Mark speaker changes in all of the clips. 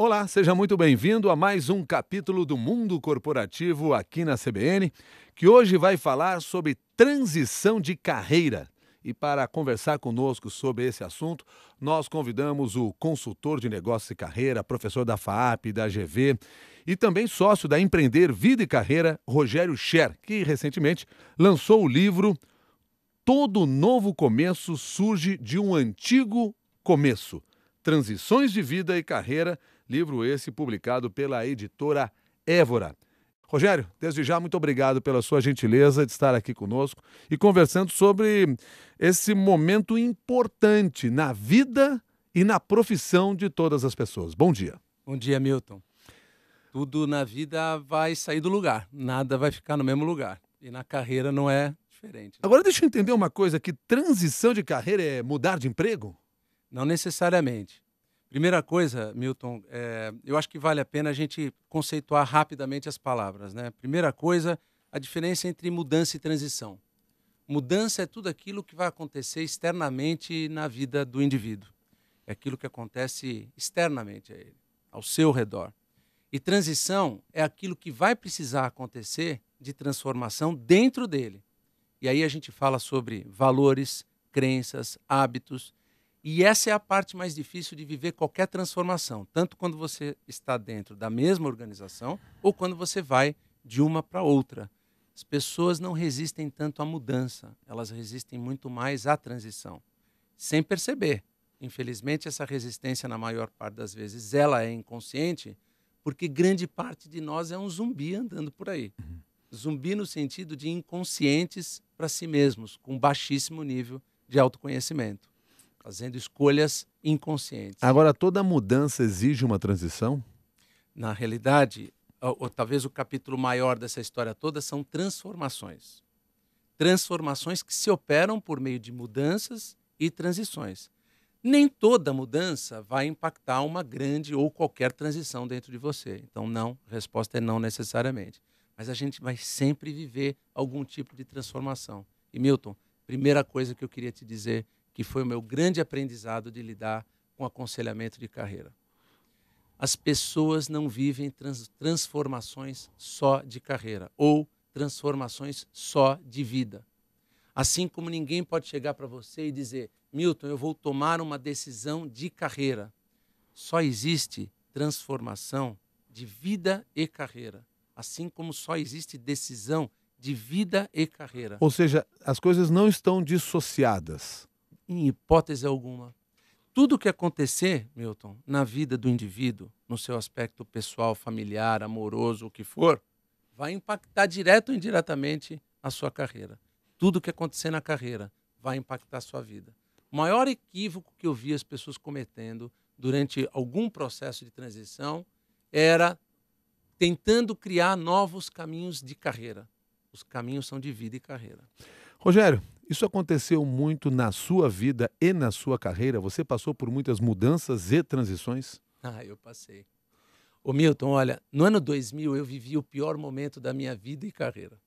Speaker 1: Olá, seja muito bem-vindo a mais um capítulo do Mundo Corporativo aqui na CBN, que hoje vai falar sobre transição de carreira. E para conversar conosco sobre esse assunto, nós convidamos o consultor de negócios e carreira, professor da FAAP e da GV, e também sócio da Empreender Vida e Carreira, Rogério Scher, que recentemente lançou o livro Todo Novo Começo Surge de um Antigo Começo. Transições de Vida e Carreira, livro esse publicado pela editora Évora. Rogério, desde já, muito obrigado pela sua gentileza de estar aqui conosco e conversando sobre esse momento importante na vida e na profissão de todas as pessoas. Bom dia.
Speaker 2: Bom dia, Milton. Tudo na vida vai sair do lugar, nada vai ficar no mesmo lugar. E na carreira não é diferente, né?
Speaker 1: Agora deixa eu entender uma coisa, que transição de carreira é mudar de emprego?
Speaker 2: Não necessariamente. Primeira coisa, Milton, eu acho que vale a pena a gente conceituar rapidamente as palavras, né? Primeira coisa, a diferença entre mudança e transição. Mudança é tudo aquilo que vai acontecer externamente na vida do indivíduo. É aquilo que acontece externamente a ele, ao seu redor. E transição é aquilo que vai precisar acontecer de transformação dentro dele. E aí a gente fala sobre valores, crenças, hábitos. E essa é a parte mais difícil de viver qualquer transformação, tanto quando você está dentro da mesma organização ou quando você vai de uma para outra. As pessoas não resistem tanto à mudança, elas resistem muito mais à transição, sem perceber. Infelizmente, essa resistência, na maior parte das vezes, ela é inconsciente, porque grande parte de nós é um zumbi andando por aí. Zumbi no sentido de inconscientes para si mesmos, com baixíssimo nível de autoconhecimento, fazendo escolhas inconscientes.
Speaker 1: Agora, toda mudança exige uma transição?
Speaker 2: Na realidade, ou talvez o capítulo maior dessa história toda são transformações. Transformações que se operam por meio de mudanças e transições. Nem toda mudança vai impactar uma grande ou qualquer transição dentro de você. Então, não, a resposta é não necessariamente. Mas a gente vai sempre viver algum tipo de transformação. E, Milton, primeira coisa que eu queria te dizer, que foi o meu grande aprendizado de lidar com aconselhamento de carreira. As pessoas não vivem transformações só de carreira ou transformações só de vida. Assim como ninguém pode chegar para você e dizer: Milton, eu vou tomar uma decisão de carreira. Só existe transformação de vida e carreira. Assim como só existe decisão de vida e carreira.
Speaker 1: Ou seja, as coisas não estão dissociadas.
Speaker 2: Em hipótese alguma. Tudo o que acontecer, Milton, na vida do indivíduo, no seu aspecto pessoal, familiar, amoroso, o que for, vai impactar direto ou indiretamente a sua carreira. Tudo o que acontecer na carreira vai impactar a sua vida. O maior equívoco que eu vi as pessoas cometendo durante algum processo de transição era tentando criar novos caminhos de carreira. Os caminhos são de vida e carreira.
Speaker 1: Rogério, isso aconteceu muito na sua vida e na sua carreira? Você passou por muitas mudanças e transições?
Speaker 2: Eu passei. Ô Milton, olha, no ano 2000 eu vivi o pior momento da minha vida e carreira.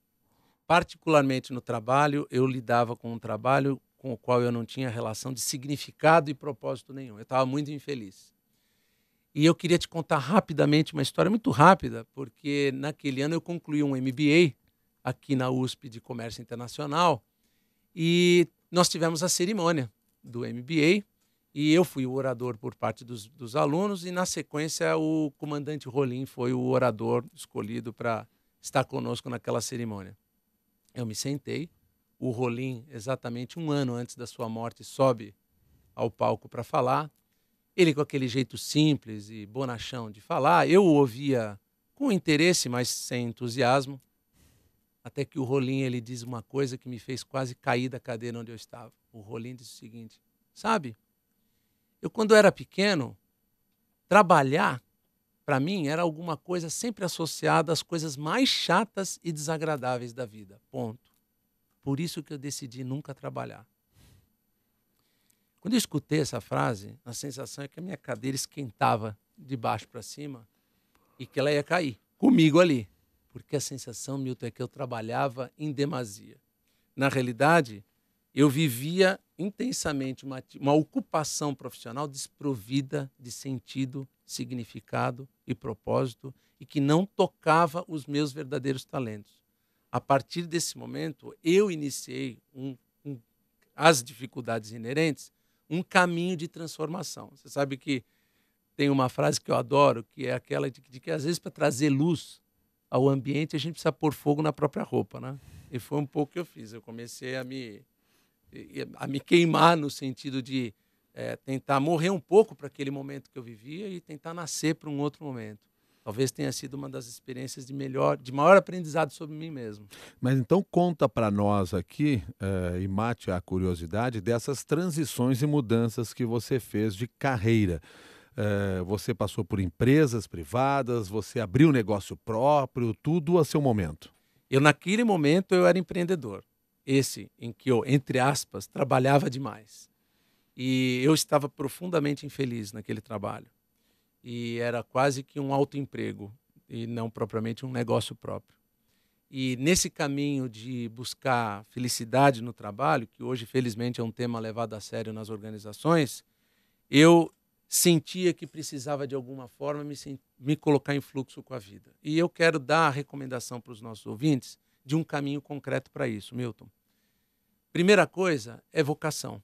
Speaker 2: Particularmente no trabalho, eu lidava com um trabalho com o qual eu não tinha relação de significado e propósito nenhum. Eu estava muito infeliz. E eu queria te contar rapidamente uma história muito rápida, porque naquele ano eu concluí um MBA aqui na USP de Comércio Internacional e nós tivemos a cerimônia do MBA e eu fui o orador por parte dos alunos e, na sequência, o comandante Rolim foi o orador escolhido para estar conosco naquela cerimônia. Eu me sentei, o Rolim, exatamente um ano antes da sua morte, sobe ao palco para falar. Ele com aquele jeito simples e bonachão de falar, eu o ouvia com interesse, mas sem entusiasmo, até que o Rolim ele diz uma coisa que me fez quase cair da cadeira onde eu estava. O Rolim disse o seguinte: sabe, eu quando era pequeno, trabalhar para mim era alguma coisa sempre associada às coisas mais chatas e desagradáveis da vida, ponto. Por isso que eu decidi nunca trabalhar. Quando eu escutei essa frase, a sensação é que a minha cadeira esquentava de baixo para cima e que ela ia cair, comigo ali. Porque a sensação, Milton, é que eu trabalhava em demasia. Na realidade, eu vivia intensamente uma ocupação profissional desprovida de sentido, significado e propósito e que não tocava os meus verdadeiros talentos. A partir desse momento, eu iniciei as dificuldades inerentes, um caminho de transformação. Você sabe que tem uma frase que eu adoro, que é aquela de que às vezes para trazer luz ao ambiente a gente precisa pôr fogo na própria roupa, né? E foi um pouco o que eu fiz. Eu comecei a me queimar no sentido de tentar morrer um pouco para aquele momento que eu vivia e tentar nascer para um outro momento. Talvez tenha sido uma das experiências de maior aprendizado sobre mim mesmo.
Speaker 1: Mas então conta para nós aqui, e mate a curiosidade dessas transições e mudanças que você fez de carreira. Você passou por empresas privadas, você abriu um negócio próprio, tudo a seu momento.
Speaker 2: Naquele momento, eu era empreendedor. Esse em que eu, entre aspas, trabalhava demais. E eu estava profundamente infeliz naquele trabalho. E era quase que um autoemprego, e não propriamente um negócio próprio. E nesse caminho de buscar felicidade no trabalho, que hoje, felizmente, é um tema levado a sério nas organizações, eu sentia que precisava, de alguma forma, me colocar em fluxo com a vida. E eu quero dar a recomendação para os nossos ouvintes de um caminho concreto para isso, Milton. Primeira coisa é vocação.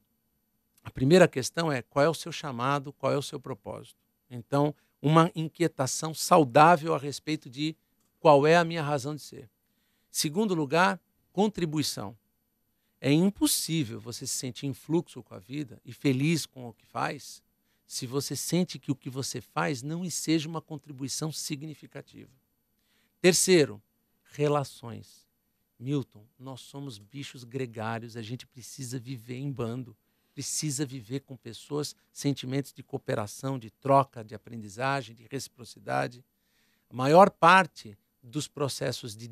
Speaker 2: A primeira questão é qual é o seu chamado, qual é o seu propósito. Então, uma inquietação saudável a respeito de qual é a minha razão de ser. Segundo lugar, contribuição. É impossível você se sentir em fluxo com a vida e feliz com o que faz se você sente que o que você faz não seja uma contribuição significativa. Terceiro, relações. Milton, nós somos bichos gregários, a gente precisa viver em bando, precisa viver com pessoas, sentimentos de cooperação, de troca, de aprendizagem, de reciprocidade. A maior parte dos processos de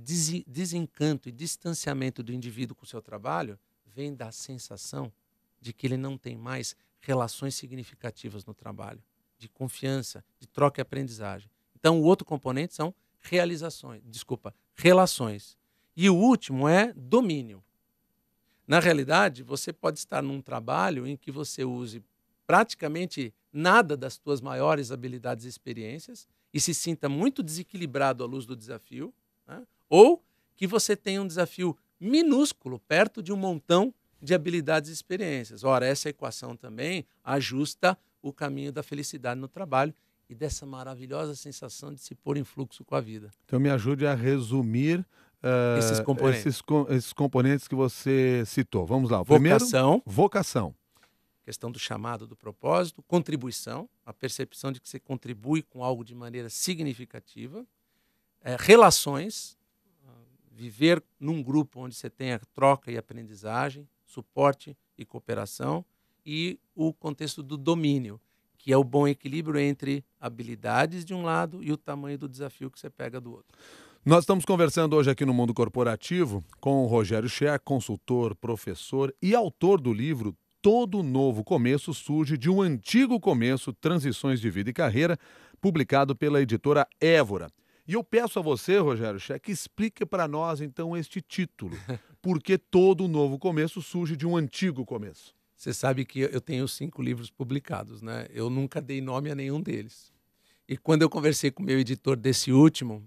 Speaker 2: desencanto e distanciamento do indivíduo com o seu trabalho vem da sensação de que ele não tem mais relações significativas no trabalho, de confiança, de troca e aprendizagem. Então, o outro componente são relações. E o último é domínio. Na realidade, você pode estar num trabalho em que você use praticamente nada das suas maiores habilidades e experiências e se sinta muito desequilibrado à luz do desafio, né? Ou que você tenha um desafio minúsculo perto de um montão de habilidades e experiências. Ora, essa equação também ajusta o caminho da felicidade no trabalho e dessa maravilhosa sensação de se pôr em fluxo com a vida.
Speaker 1: Então me ajude a resumir
Speaker 2: Esses componentes.
Speaker 1: esses componentes que você citou. Vamos lá. O primeiro, vocação.
Speaker 2: Questão do chamado, do propósito. Contribuição, a percepção de que você contribui com algo de maneira significativa. Relações, viver num grupo onde você tenha troca e aprendizagem, suporte e cooperação. E o contexto do domínio, que é o bom equilíbrio entre habilidades de um lado e o tamanho do desafio que você pega do outro.
Speaker 1: Nós estamos conversando hoje aqui no Mundo Corporativo com o Rogério Scher, consultor, professor e autor do livro Todo Novo Começo Surge de um Antigo Começo, Transições de Vida e Carreira, publicado pela editora Évora. E eu peço a você, Rogério Scher, que explique para nós, então, este título. Por que todo novo começo surge de um antigo começo?
Speaker 2: Você sabe que eu tenho 5 livros publicados, né? Eu nunca dei nome a nenhum deles. E quando eu conversei com o meu editor desse último,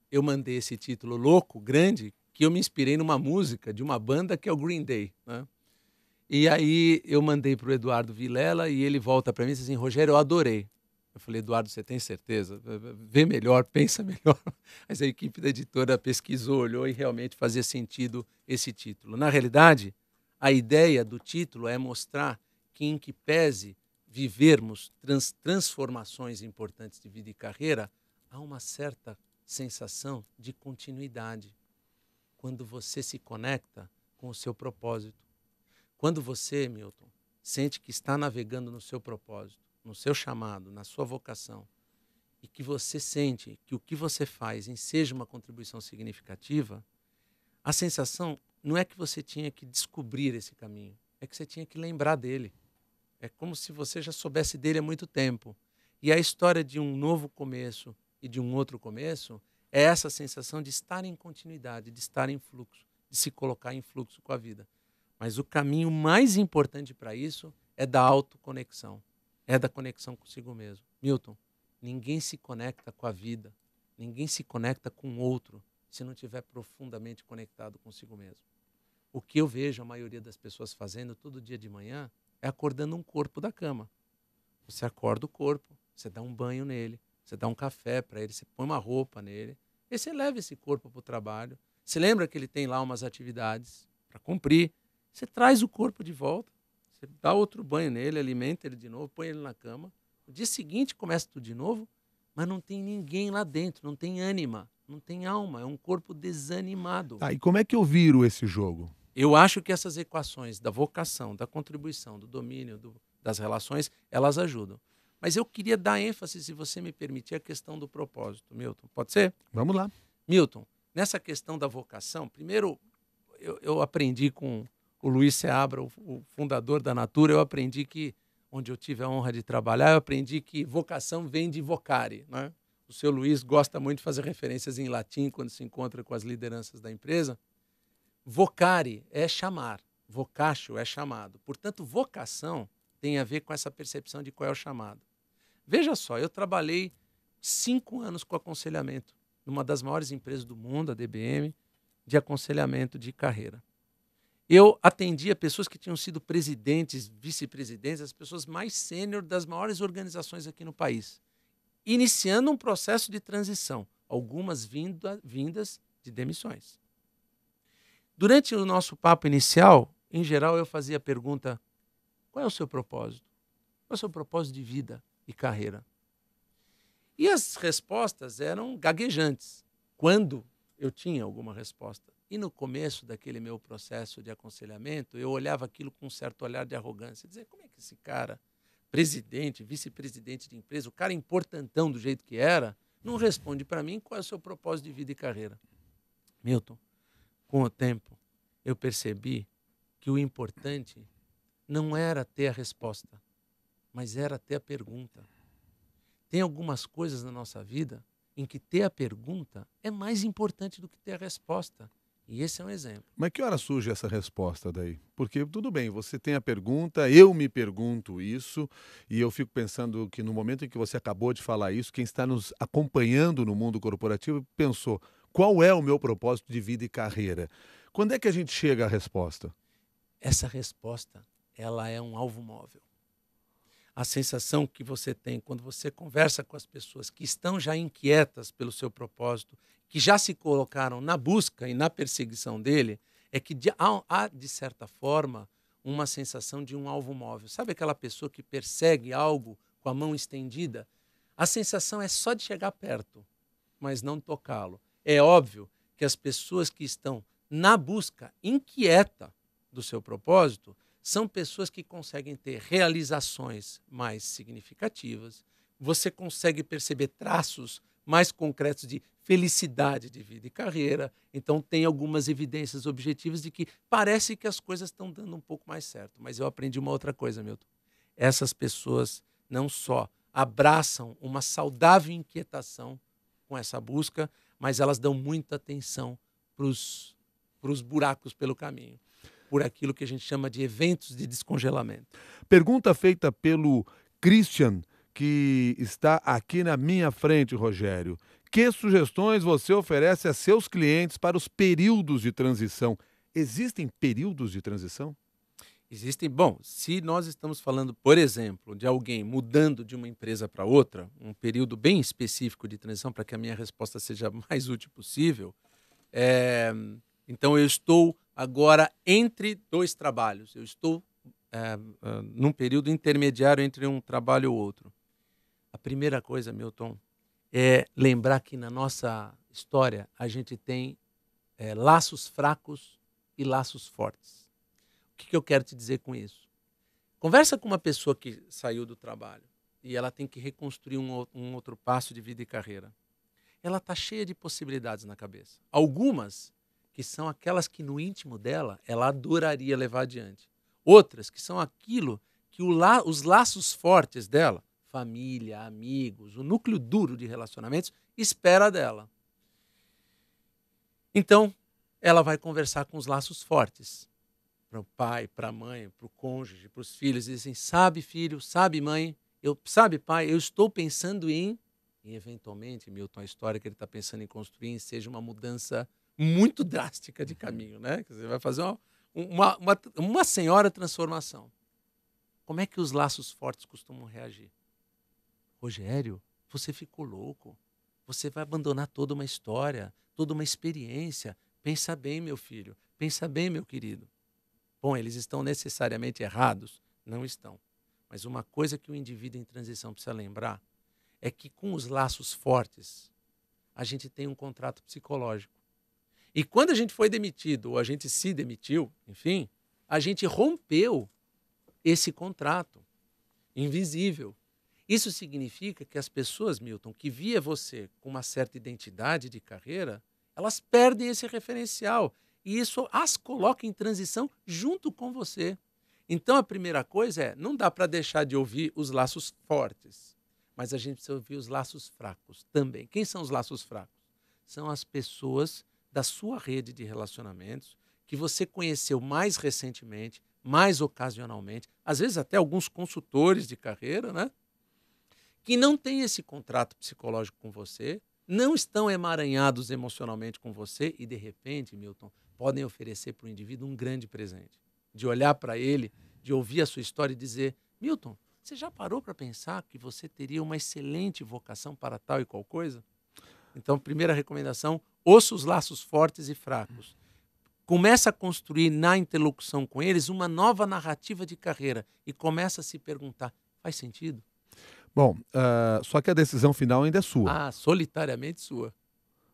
Speaker 2: eu mandei esse título louco, grande, que eu me inspirei numa música de uma banda que é o Green Day, né? E aí eu mandei para o Eduardo Vilela e ele volta para mim e diz assim: Rogério, eu adorei. Eu falei: Eduardo, você tem certeza? Vê melhor, pensa melhor. Mas a equipe da editora pesquisou, olhou e realmente fazia sentido esse título. Na realidade, a ideia do título é mostrar que, em que pese vivermos transformações importantes de vida e carreira, há uma certa sensação de continuidade quando você se conecta com o seu propósito. Quando você, Milton, sente que está navegando no seu propósito, no seu chamado, na sua vocação, e que você sente que o que você faz seja uma contribuição significativa, a sensação não é que você tinha que descobrir esse caminho, é que você tinha que lembrar dele. É como se você já soubesse dele há muito tempo. E a história de um novo começo e de um outro começo é essa sensação de estar em continuidade, de estar em fluxo, de se colocar em fluxo com a vida. Mas o caminho mais importante para isso é da autoconexão, é da conexão consigo mesmo. Milton, ninguém se conecta com a vida, ninguém se conecta com o outro se não estiver profundamente conectado consigo mesmo. O que eu vejo a maioria das pessoas fazendo todo dia de manhã é acordando um corpo da cama. Você acorda o corpo, você dá um banho nele, você dá um café para ele, você põe uma roupa nele, e você leva esse corpo para o trabalho. Você lembra que ele tem lá umas atividades para cumprir, você traz o corpo de volta, você dá outro banho nele, alimenta ele de novo, põe ele na cama. No dia seguinte começa tudo de novo, mas não tem ninguém lá dentro, não tem ânima, não tem alma, é um corpo desanimado.
Speaker 1: Tá, e como é que eu viro esse jogo?
Speaker 2: Eu acho que essas equações da vocação, da contribuição, do domínio, das relações, elas ajudam. Mas eu queria dar ênfase, se você me permitir, à questão do propósito, Milton. Pode ser?
Speaker 1: Vamos lá.
Speaker 2: Milton, nessa questão da vocação, primeiro eu aprendi com o Luiz Seabra, o fundador da Natura, eu aprendi que, onde eu tive a honra de trabalhar, eu aprendi que vocação vem de vocare, né? O seu Luiz gosta muito de fazer referências em latim quando se encontra com as lideranças da empresa. Vocare é chamar, vocatio é chamado. Portanto, vocação tem a ver com essa percepção de qual é o chamado. Veja só, eu trabalhei 5 anos com aconselhamento numa das maiores empresas do mundo, a DBM, de aconselhamento de carreira. Eu atendia pessoas que tinham sido presidentes, vice-presidentes, as pessoas mais sênior das maiores organizações aqui no país, iniciando um processo de transição, algumas vindas de demissões. Durante o nosso papo inicial, em geral, eu fazia a pergunta: qual é o seu propósito? Qual é o seu propósito de vida e carreira? E as respostas eram gaguejantes, quando eu tinha alguma resposta. E no começo daquele meu processo de aconselhamento, eu olhava aquilo com um certo olhar de arrogância. Dizer, como é que esse cara, presidente, vice-presidente de empresa, o cara importantão do jeito que era, não responde para mim qual é o seu propósito de vida e carreira? Milton, com o tempo, eu percebi que o importante não era ter a resposta, mas era ter a pergunta. Tem algumas coisas na nossa vida em que ter a pergunta é mais importante do que ter a resposta. E esse é um exemplo.
Speaker 1: Mas que hora surge essa resposta daí? Porque tudo bem, você tem a pergunta, eu me pergunto isso, e eu fico pensando que no momento em que você acabou de falar isso, quem está nos acompanhando no mundo corporativo pensou: qual é o meu propósito de vida e carreira? Quando é que a gente chega à resposta?
Speaker 2: Essa resposta, ela é um alvo móvel. A sensação que você tem quando você conversa com as pessoas que estão já inquietas pelo seu propósito, que já se colocaram na busca e na perseguição dele, é que há, de certa forma, uma sensação de um alvo móvel. Sabe aquela pessoa que persegue algo com a mão estendida? A sensação é só de chegar perto, mas não tocá-lo. É óbvio que as pessoas que estão na busca inquieta do seu propósito são pessoas que conseguem ter realizações mais significativas, você consegue perceber traços mais concretos de felicidade de vida e carreira, então tem algumas evidências objetivas de que parece que as coisas estão dando um pouco mais certo. Mas eu aprendi uma outra coisa, Milton. Essas pessoas não só abraçam uma saudável inquietação com essa busca, mas elas dão muita atenção para os buracos pelo caminho, por aquilo que a gente chama de eventos de descongelamento.
Speaker 1: Pergunta feita pelo Christian, que está aqui na minha frente, Rogério. Que sugestões você oferece a seus clientes para os períodos de transição? Existem períodos de transição?
Speaker 2: Existem, bom, se nós estamos falando, por exemplo, de alguém mudando de uma empresa para outra, um período bem específico de transição, para que a minha resposta seja mais útil possível, então eu estou agora entre 2 trabalhos, eu estou num período intermediário entre um trabalho e outro. A primeira coisa, Milton, é lembrar que na nossa história a gente tem laços fracos e laços fortes. O que eu quero te dizer com isso? Conversa com uma pessoa que saiu do trabalho e ela tem que reconstruir um outro passo de vida e carreira. Ela está cheia de possibilidades na cabeça. Algumas que são aquelas que no íntimo dela ela adoraria levar adiante. Outras que são aquilo que os laços fortes dela, família, amigos, o núcleo duro de relacionamentos, espera dela. Então, ela vai conversar com os laços fortes. para o pai, para a mãe, para o cônjuge, para os filhos, e dizem, sabe filho, sabe mãe, sabe pai, eu estou pensando e eventualmente, Milton, a história que ele está pensando em construir seja uma mudança muito drástica de caminho, né? Quer dizer, vai fazer uma senhora transformação. Como é que os laços fortes costumam reagir? Rogério, você ficou louco. Você vai abandonar toda uma história, toda uma experiência. Pensa bem, meu filho. Pensa bem, meu querido. Bom, eles estão necessariamente errados? Não estão. Mas uma coisa que o indivíduo em transição precisa lembrar é que com os laços fortes, a gente tem um contrato psicológico. E quando a gente foi demitido, ou a gente se demitiu, enfim, a gente rompeu esse contrato invisível. Isso significa que as pessoas, Milton, que via você com uma certa identidade de carreira, elas perdem esse referencial. E isso as coloca em transição junto com você. Então, a primeira coisa é, não dá para deixar de ouvir os laços fortes, mas a gente precisa ouvir os laços fracos também. Quem são os laços fracos? São as pessoas da sua rede de relacionamentos que você conheceu mais recentemente, mais ocasionalmente, às vezes até alguns consultores de carreira, né? Que não têm esse contrato psicológico com você, não estão emaranhados emocionalmente com você e, de repente, Milton, podem oferecer para o indivíduo um grande presente. De olhar para ele, de ouvir a sua história e dizer, Milton, você já parou para pensar que você teria uma excelente vocação para tal e qual coisa? Então, primeira recomendação, ouça os laços fortes e fracos. Começa a construir na interlocução com eles uma nova narrativa de carreira e começa a se perguntar, faz sentido?
Speaker 1: Bom, só que a decisão final ainda é sua.
Speaker 2: Ah, solitariamente sua.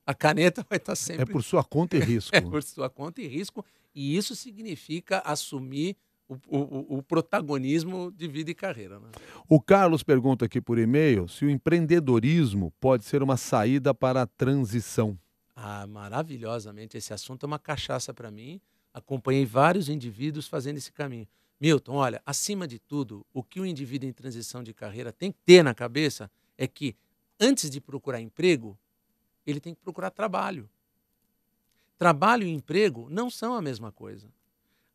Speaker 2: A caneta vai estar
Speaker 1: É
Speaker 2: sempre...
Speaker 1: por sua conta e risco.
Speaker 2: É por sua conta e risco. E isso significa assumir o protagonismo de vida e carreira. Né?
Speaker 1: O Carlos pergunta aqui por e-mail se o empreendedorismo pode ser uma saída para a transição.
Speaker 2: Ah, maravilhosamente. Esse assunto é uma cachaça para mim. Acompanhei vários indivíduos fazendo esse caminho. Milton, olha, acima de tudo, o que o indivíduo em transição de carreira tem que ter na cabeça é que, antes de procurar emprego, ele tem que procurar trabalho. Trabalho e emprego não são a mesma coisa.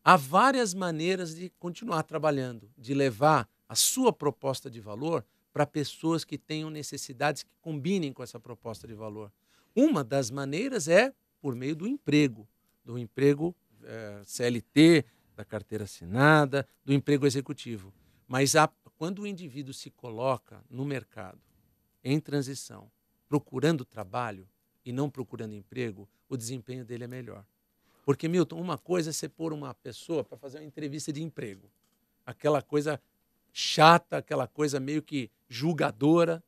Speaker 2: Há várias maneiras de continuar trabalhando, de levar a sua proposta de valor para pessoas que tenham necessidades que combinem com essa proposta de valor. Uma das maneiras é por meio do emprego CLT, da carteira assinada, do emprego executivo. Mas quando o indivíduo se coloca no mercado, em transição, procurando trabalho e não procurando emprego, o desempenho dele é melhor. Porque, Milton, uma coisa é você pôr uma pessoa para fazer uma entrevista de emprego. Aquela coisa chata, aquela coisa meio que julgadora.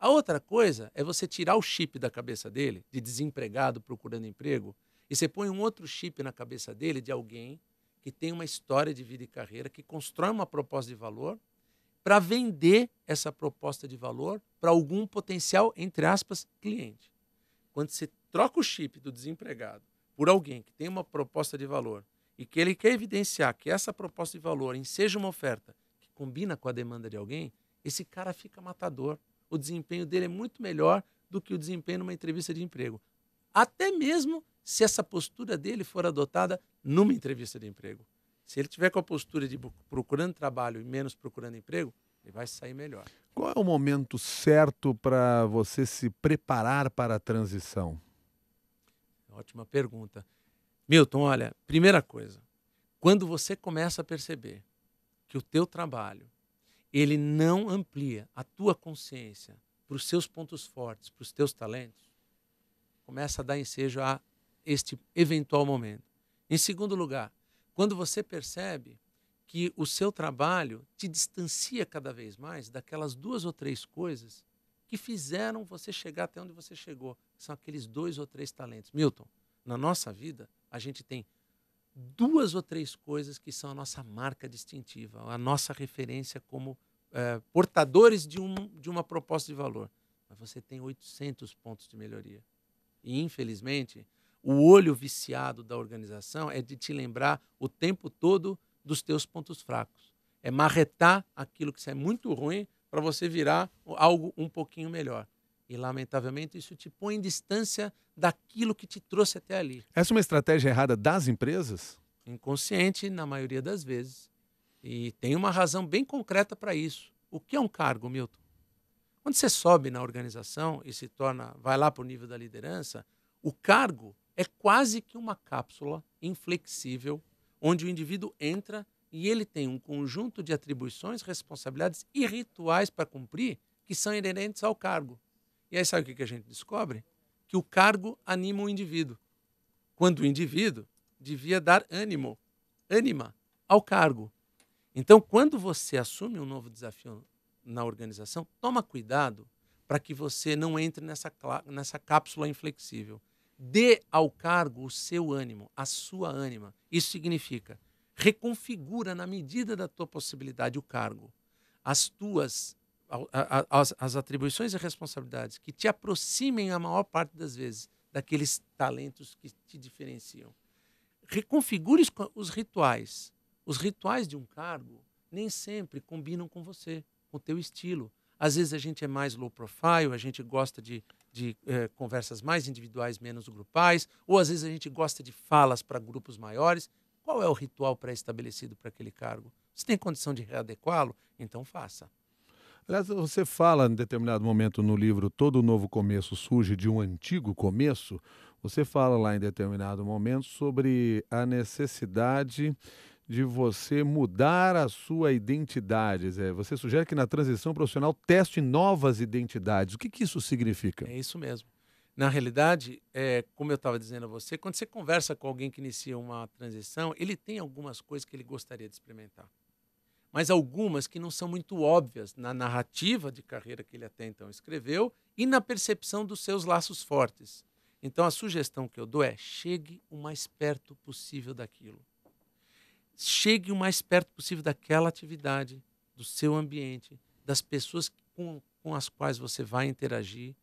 Speaker 2: A outra coisa é você tirar o chip da cabeça dele, de desempregado procurando emprego, e você põe um outro chip na cabeça dele de alguém que tem uma história de vida e carreira, que constrói uma proposta de valor para vender essa proposta de valor para algum potencial, entre aspas, cliente. Quando você troca o chip do desempregado por alguém que tem uma proposta de valor e que ele quer evidenciar que essa proposta de valor seja uma oferta que combina com a demanda de alguém, esse cara fica matador. O desempenho dele é muito melhor do que o desempenho numa entrevista de emprego. Até mesmo se essa postura dele for adotada numa entrevista de emprego. Se ele tiver com a postura de procurando trabalho e menos procurando emprego, ele vai sair melhor.
Speaker 1: Qual é o momento certo para você se preparar para a transição?
Speaker 2: Ótima pergunta. Milton, olha, primeira coisa, quando você começa a perceber que o teu trabalho ele não amplia a tua consciência para os seus pontos fortes, para os teus talentos, começa a dar ensejo a este eventual momento. Em segundo lugar, quando você percebe que o seu trabalho te distancia cada vez mais daquelas 2 ou 3 coisas que fizeram você chegar até onde você chegou, que são aqueles 2 ou 3 talentos. Milton, na nossa vida, a gente tem 2 ou 3 coisas que são a nossa marca distintiva, a nossa referência como portadores de uma proposta de valor. Mas você tem 800 pontos de melhoria. E, infelizmente, o olho viciado da organização é de te lembrar o tempo todo dos teus pontos fracos. É marretar aquilo que é muito ruim para você virar algo um pouquinho melhor. E, lamentavelmente, isso te põe em distância daquilo que te trouxe até ali.
Speaker 1: Essa é uma estratégia errada das empresas?
Speaker 2: inconsciente na maioria das vezes. E tem uma razão bem concreta para isso. O que é um cargo, Milton? Quando você sobe na organização e vai lá para o nível da liderança, o cargo é quase que uma cápsula inflexível, onde o indivíduo entra e ele tem um conjunto de atribuições, responsabilidades e rituais para cumprir que são inerentes ao cargo. E aí sabe o que a gente descobre? Que o cargo anima o indivíduo, quando o indivíduo devia dar ânima ao cargo. Então, quando você assume um novo desafio na organização, toma cuidado para que você não entre nessa cápsula inflexível. Dê ao cargo o seu ânimo, a sua ânima. Isso significa reconfigura na medida da tua possibilidade o cargo. As atribuições e responsabilidades que te aproximem a maior parte das vezes daqueles talentos que te diferenciam. Reconfigure os rituais. Os rituais de um cargo nem sempre combinam com você, com o teu estilo. Às vezes a gente é mais low profile, a gente gosta de conversas mais individuais, menos grupais, ou às vezes a gente gosta de falas para grupos maiores. Qual é o ritual pré-estabelecido para aquele cargo? Se tem condição de readequá-lo, então faça.
Speaker 1: Aliás, você fala em determinado momento no livro Todo Novo Começo Surge de um Antigo Começo. Você fala lá em determinado momento sobre a necessidade de você mudar a sua identidade. Você sugere que na transição profissional teste novas identidades. O que isso significa?
Speaker 2: É isso mesmo. Na realidade, como eu estava dizendo a você, quando você conversa com alguém que inicia uma transição, ele tem algumas coisas que ele gostaria de experimentar. Mas algumas que não são muito óbvias na narrativa de carreira que ele até então escreveu e na percepção dos seus laços fortes. Então, a sugestão que eu dou é chegue o mais perto possível daquilo. Chegue o mais perto possível daquela atividade, do seu ambiente, das pessoas com as quais você vai interagir.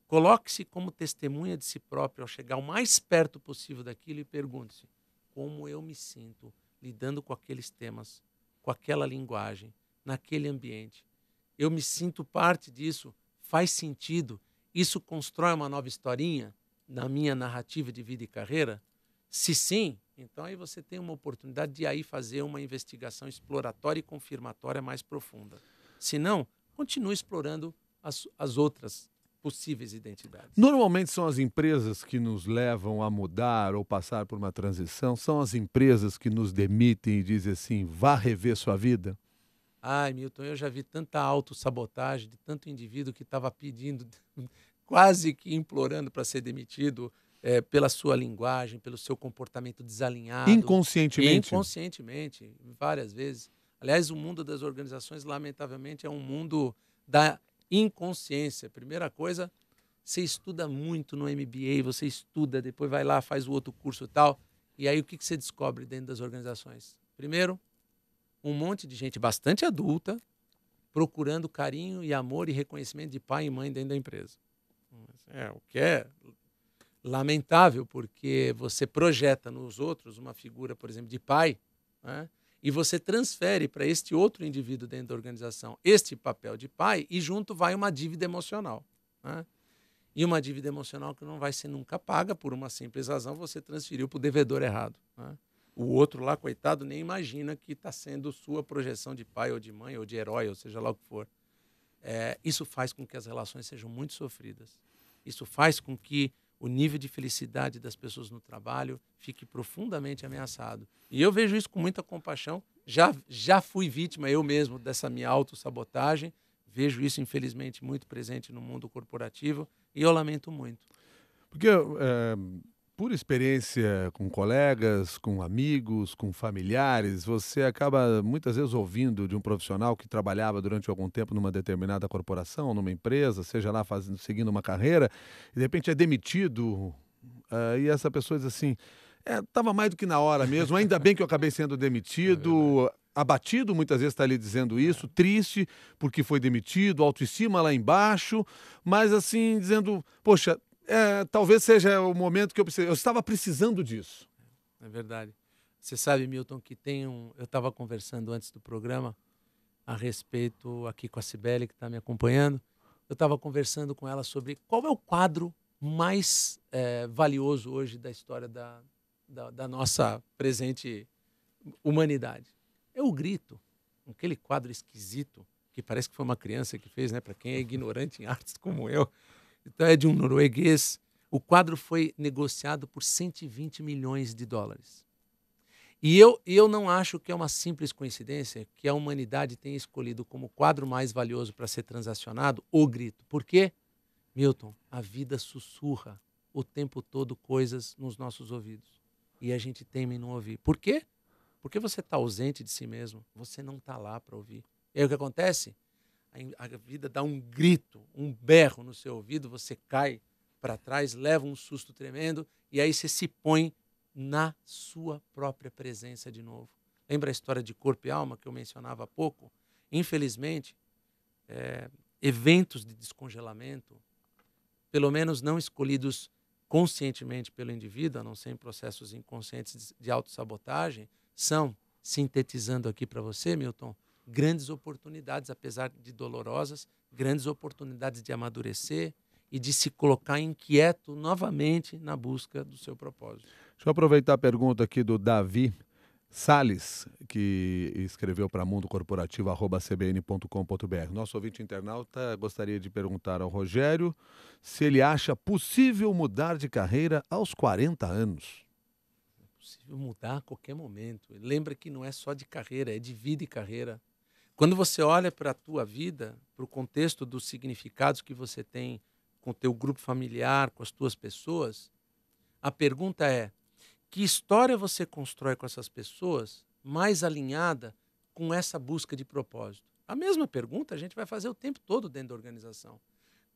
Speaker 2: Coloque-se como testemunha de si próprio ao chegar o mais perto possível daquilo e pergunte-se como eu me sinto lidando com aqueles temas, com aquela linguagem, naquele ambiente. Eu me sinto parte disso? Faz sentido? Isso constrói uma nova historinha na minha narrativa de vida e carreira? Se sim, então aí você tem uma oportunidade de aí fazer uma investigação exploratória e confirmatória mais profunda. Se não, continue explorando as outras possíveis identidades.
Speaker 1: Normalmente são as empresas que nos levam a mudar ou passar por uma transição, são as empresas que nos demitem e dizem assim, vá rever sua vida?
Speaker 2: Ai, Milton, eu já vi tanta autossabotagem de tanto indivíduo que estava pedindo, quase que implorando para ser demitido pela sua linguagem, pelo seu comportamento desalinhado.
Speaker 1: Inconscientemente?
Speaker 2: Inconscientemente, várias vezes. Aliás, o mundo das organizações, lamentavelmente, é um mundo da inconsciência. Primeira coisa, você estuda muito no MBA, você estuda, depois vai lá, faz o outro curso e tal, e aí o que você descobre dentro das organizações? Primeiro, um monte de gente bastante adulta procurando carinho e amor e reconhecimento de pai e mãe dentro da empresa. O que é lamentável, porque você projeta nos outros uma figura, por exemplo, de pai, né? E você transfere para este outro indivíduo dentro da organização este papel de pai e junto vai uma dívida emocional, né? E uma dívida emocional que não vai ser nunca paga por uma simples razão, você transferiu para o devedor errado, né? O outro lá, coitado, nem imagina que está sendo sua projeção de pai ou de mãe ou de herói, ou seja lá o que for. Isso faz com que as relações sejam muito sofridas. Isso faz com que o nível de felicidade das pessoas no trabalho fique profundamente ameaçado. E eu vejo isso com muita compaixão. Já fui vítima eu mesmo dessa minha autossabotagem. Vejo isso, infelizmente, muito presente no mundo corporativo e eu lamento muito.
Speaker 1: Porque, por experiência com colegas, com amigos, com familiares, você acaba muitas vezes ouvindo de um profissional que trabalhava durante algum tempo numa determinada corporação, numa empresa, seja lá seguindo uma carreira, e de repente é demitido, e essa pessoa diz assim, estava mais do que na hora mesmo, ainda bem que eu acabei sendo demitido, abatido, muitas vezes está ali dizendo isso, triste porque foi demitido, autoestima lá embaixo, mas assim, dizendo, poxa, talvez seja o momento que eu estava precisando disso.
Speaker 2: É verdade. Você sabe, Milton, que eu estava conversando antes do programa a respeito, aqui com a Cibele, que está me acompanhando, eu estava conversando com ela sobre qual é o quadro mais valioso hoje da história da nossa presente humanidade. É o grito, aquele quadro esquisito, que parece que foi uma criança que fez, né? Para quem é ignorante em artes como eu. Então é de um norueguês. O quadro foi negociado por 120 milhões de dólares. E eu não acho que é uma simples coincidência que a humanidade tenha escolhido como quadro mais valioso para ser transacionado o grito. Por quê? Milton, a vida sussurra o tempo todo coisas nos nossos ouvidos. E a gente teme em não ouvir. Por quê? Porque você está ausente de si mesmo. Você não está lá para ouvir. E aí o que acontece? A vida dá um grito, um berro no seu ouvido, você cai para trás, leva um susto tremendo e aí você se põe na sua própria presença de novo. Lembra a história de corpo e alma que eu mencionava há pouco? Infelizmente, eventos de descongelamento, pelo menos não escolhidos conscientemente pelo indivíduo, a não ser em processos inconscientes de autossabotagem, são, sintetizando aqui para você, Milton, grandes oportunidades, apesar de dolorosas, grandes oportunidades de amadurecer e de se colocar inquieto novamente na busca do seu propósito.
Speaker 1: Deixa eu aproveitar a pergunta aqui do Davi Salles, que escreveu para mundocorporativo@cbn.com.br. Nosso ouvinte internauta gostaria de perguntar ao Rogério se ele acha possível mudar de carreira aos 40 anos.
Speaker 2: É possível mudar a qualquer momento. Lembra que não é só de carreira, é de vida e carreira. Quando você olha para a tua vida, para o contexto dos significados que você tem com o teu grupo familiar, com as tuas pessoas, a pergunta é: que história você constrói com essas pessoas mais alinhada com essa busca de propósito? A mesma pergunta a gente vai fazer o tempo todo dentro da organização.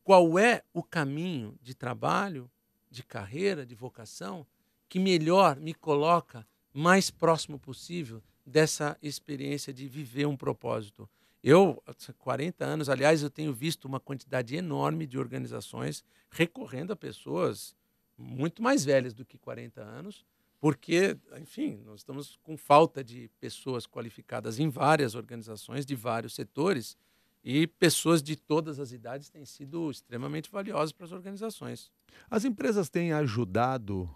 Speaker 2: Qual é o caminho de trabalho, de carreira, de vocação que melhor me coloca mais próximo possível dessa experiência de viver um propósito? Eu, há 40 anos, aliás, eu tenho visto uma quantidade enorme de organizações recorrendo a pessoas muito mais velhas do que 40 anos, porque, enfim, nós estamos com falta de pessoas qualificadas em várias organizações, de vários setores, e pessoas de todas as idades têm sido extremamente valiosas para as organizações.
Speaker 1: As empresas têm ajudado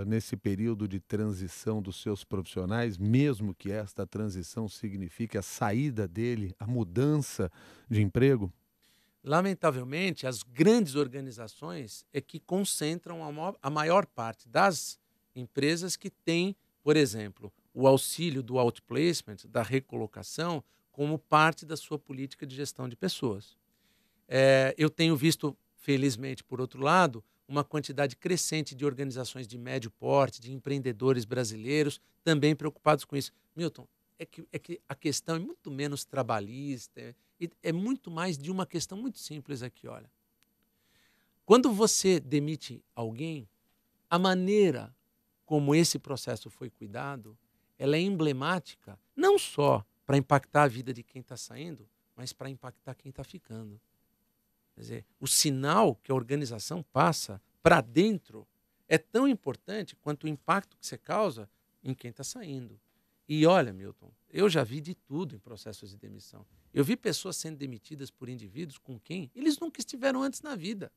Speaker 1: nesse período de transição dos seus profissionais, mesmo que esta transição signifique a saída dele, a mudança de emprego?
Speaker 2: Lamentavelmente, as grandes organizações é que concentram a maior parte das empresas que têm, por exemplo, o auxílio do outplacement, da recolocação, como parte da sua política de gestão de pessoas. Eu tenho visto, felizmente, por outro lado, uma quantidade crescente de organizações de médio porte, de empreendedores brasileiros, também preocupados com isso. Milton, é que a questão é muito menos trabalhista, é muito mais de uma questão muito simples aqui, olha. Quando você demite alguém, a maneira como esse processo foi cuidado, ela é emblemática, não só para impactar a vida de quem está saindo, mas para impactar quem está ficando. Quer dizer, o sinal que a organização passa para dentro é tão importante quanto o impacto que você causa em quem está saindo. E olha, Milton, eu já vi de tudo em processos de demissão. Eu vi pessoas sendo demitidas por indivíduos com quem eles nunca estiveram antes na vida.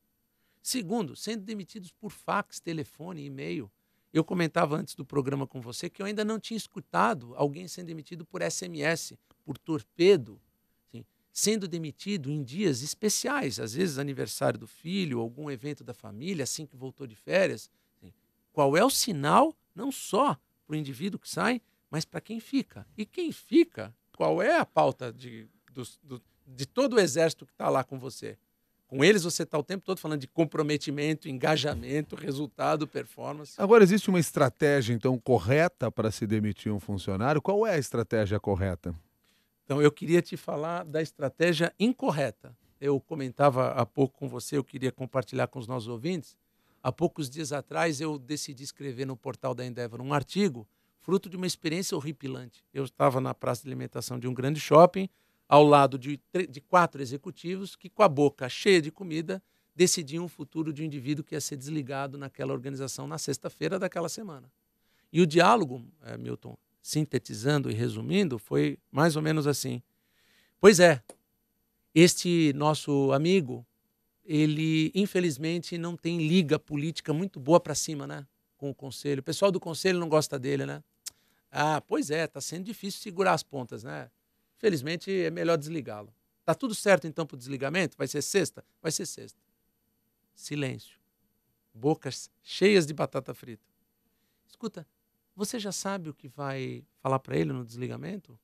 Speaker 2: Segundo, sendo demitidos por fax, telefone, e-mail. Eu comentava antes do programa com você que eu ainda não tinha escutado alguém sendo demitido por SMS, por torpedo, assim, sendo demitido em dias especiais, às vezes aniversário do filho, algum evento da família, assim que voltou de férias. Assim, qual é o sinal, não só para o indivíduo que sai, mas para quem fica? E quem fica, qual é a pauta de todo o exército que está lá com você? Com eles você está o tempo todo falando de comprometimento, engajamento, resultado, performance.
Speaker 1: Agora, existe uma estratégia, então, correta para se demitir um funcionário? Qual é a estratégia correta?
Speaker 2: Então, eu queria te falar da estratégia incorreta. Eu comentava há pouco com você, eu queria compartilhar com os nossos ouvintes. Há poucos dias atrás, eu decidi escrever no portal da Endeavor um artigo fruto de uma experiência horripilante. Eu estava na praça de alimentação de um grande shopping, ao lado de 4 executivos que, com a boca cheia de comida, decidiam o futuro de um indivíduo que ia ser desligado naquela organização na sexta-feira daquela semana. E o diálogo, Milton, sintetizando e resumindo, foi mais ou menos assim. Pois é, este nosso amigo, ele infelizmente não tem liga política muito boa para cima, né? com o conselho. O pessoal do conselho não gosta dele, né? Ah, pois é, está sendo difícil segurar as pontas, né? Felizmente é melhor desligá-lo. Tá tudo certo então para o desligamento? Vai ser sexta? Vai ser sexta. Silêncio. Bocas cheias de batata frita. Escuta, você já sabe o que vai falar para ele no desligamento?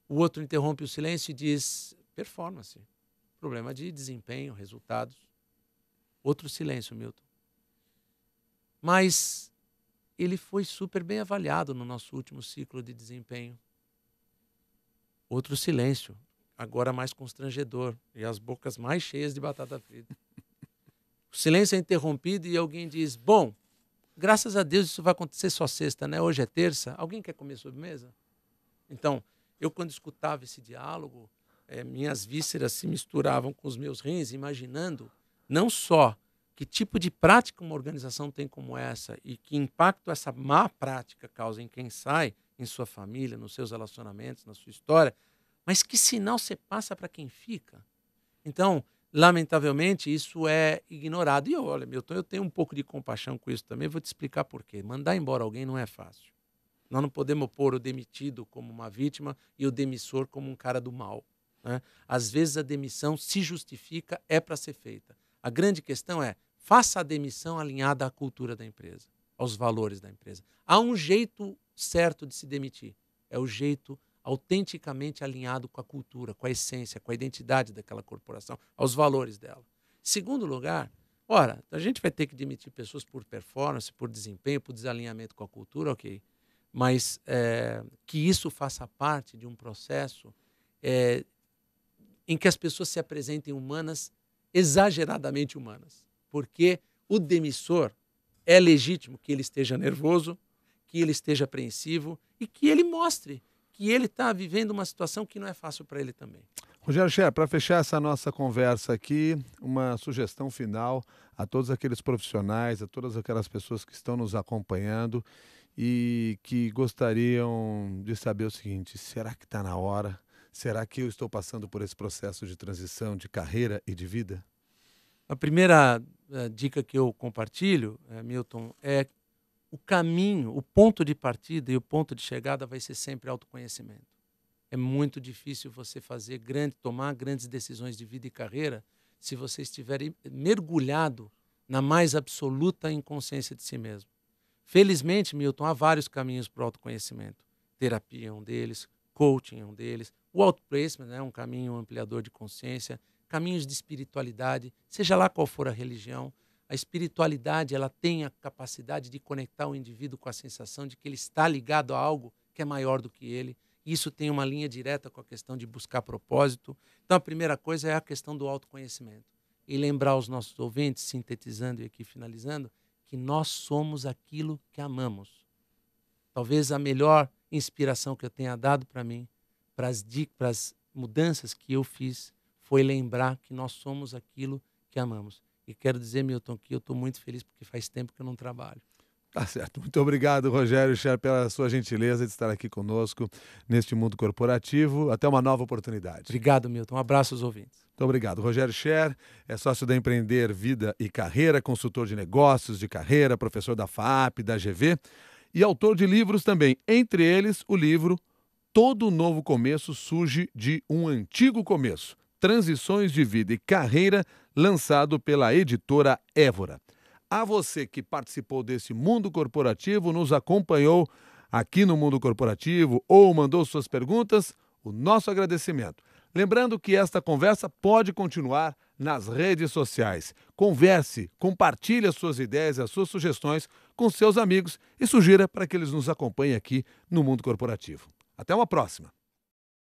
Speaker 2: O outro interrompe o silêncio e diz: performance, problema de desempenho, resultados. Outro silêncio, Milton. Mas ele foi super bem avaliado no nosso último ciclo de desempenho. Outro silêncio, agora mais constrangedor, e as bocas mais cheias de batata frita. O silêncio é interrompido e alguém diz: bom, graças a Deus isso vai acontecer só sexta, né? Hoje é terça. Alguém quer comer sobremesa? Então, eu quando escutava esse diálogo, minhas vísceras se misturavam com os meus rins, imaginando não só que tipo de prática uma organização tem como essa e que impacto essa má prática causa em quem sai, em sua família, nos seus relacionamentos, na sua história, mas que sinal você passa para quem fica. Então, lamentavelmente, isso é ignorado. E olha, Milton, eu tenho um pouco de compaixão com isso também, vou te explicar por quê. Mandar embora alguém não é fácil. Nós não podemos pôr o demitido como uma vítima e o demissor como um cara do mal, né? Às vezes a demissão se justifica, é para ser feita. A grande questão é, faça a demissão alinhada à cultura da empresa, aos valores da empresa. Há um jeito certo de se demitir, é o jeito autenticamente alinhado com a cultura, com a essência, com a identidade daquela corporação, aos valores dela. Segundo lugar, ora, a gente vai ter que demitir pessoas por performance, por desempenho, por desalinhamento com a cultura, ok. Mas que isso faça parte de um processo em que as pessoas se apresentem humanas, exageradamente humanas. Porque o demissor é legítimo que ele esteja nervoso, que ele esteja apreensivo e que ele mostre que ele está vivendo uma situação que não é fácil para ele também.
Speaker 1: Rogério Scher, para fechar essa nossa conversa aqui, uma sugestão final a todos aqueles profissionais, a todas aquelas pessoas que estão nos acompanhando e que gostariam de saber o seguinte: será que está na hora? Será que eu estou passando por esse processo de transição de carreira e de vida?
Speaker 2: A primeira dica que eu compartilho, Milton, é o caminho, o ponto de partida e o ponto de chegada vai ser sempre autoconhecimento. É muito difícil você tomar grandes decisões de vida e carreira se você estiver mergulhado na mais absoluta inconsciência de si mesmo. Felizmente, Milton, há vários caminhos para o autoconhecimento. Terapia é um deles, coaching é um deles, o outplacement é um caminho ampliador de consciência, caminhos de espiritualidade, seja lá qual for a religião. A espiritualidade, ela tem a capacidade de conectar o indivíduo com a sensação de que ele está ligado a algo que é maior do que ele. Isso tem uma linha direta com a questão de buscar propósito. Então, a primeira coisa é a questão do autoconhecimento. E lembrar aos nossos ouvintes, sintetizando e aqui finalizando, que nós somos aquilo que amamos. Talvez a melhor inspiração que eu tenha dado para mim, para as mudanças que eu fiz, foi lembrar que nós somos aquilo que amamos. E quero dizer, Milton, que eu estou muito feliz porque faz tempo que eu não trabalho.
Speaker 1: Tá certo. Muito obrigado, Rogério Scher, pela sua gentileza de estar aqui conosco neste mundo corporativo. Até uma nova oportunidade.
Speaker 2: Obrigado, Milton. Um abraço aos ouvintes.
Speaker 1: Muito obrigado. Rogério Scher é sócio da Empreender Vida e Carreira, consultor de negócios de carreira, professor da FAP, da GV e autor de livros também. Entre eles, o livro Todo Novo Começo Surge de um Antigo Começo. Transições de Vida e Carreira, lançado pela editora Évora. A você que participou desse Mundo Corporativo, nos acompanhou aqui no Mundo Corporativo ou mandou suas perguntas, o nosso agradecimento. Lembrando que esta conversa pode continuar nas redes sociais. Converse, compartilhe as suas ideias e as suas sugestões com seus amigos e sugira para que eles nos acompanhem aqui no Mundo Corporativo. Até uma próxima!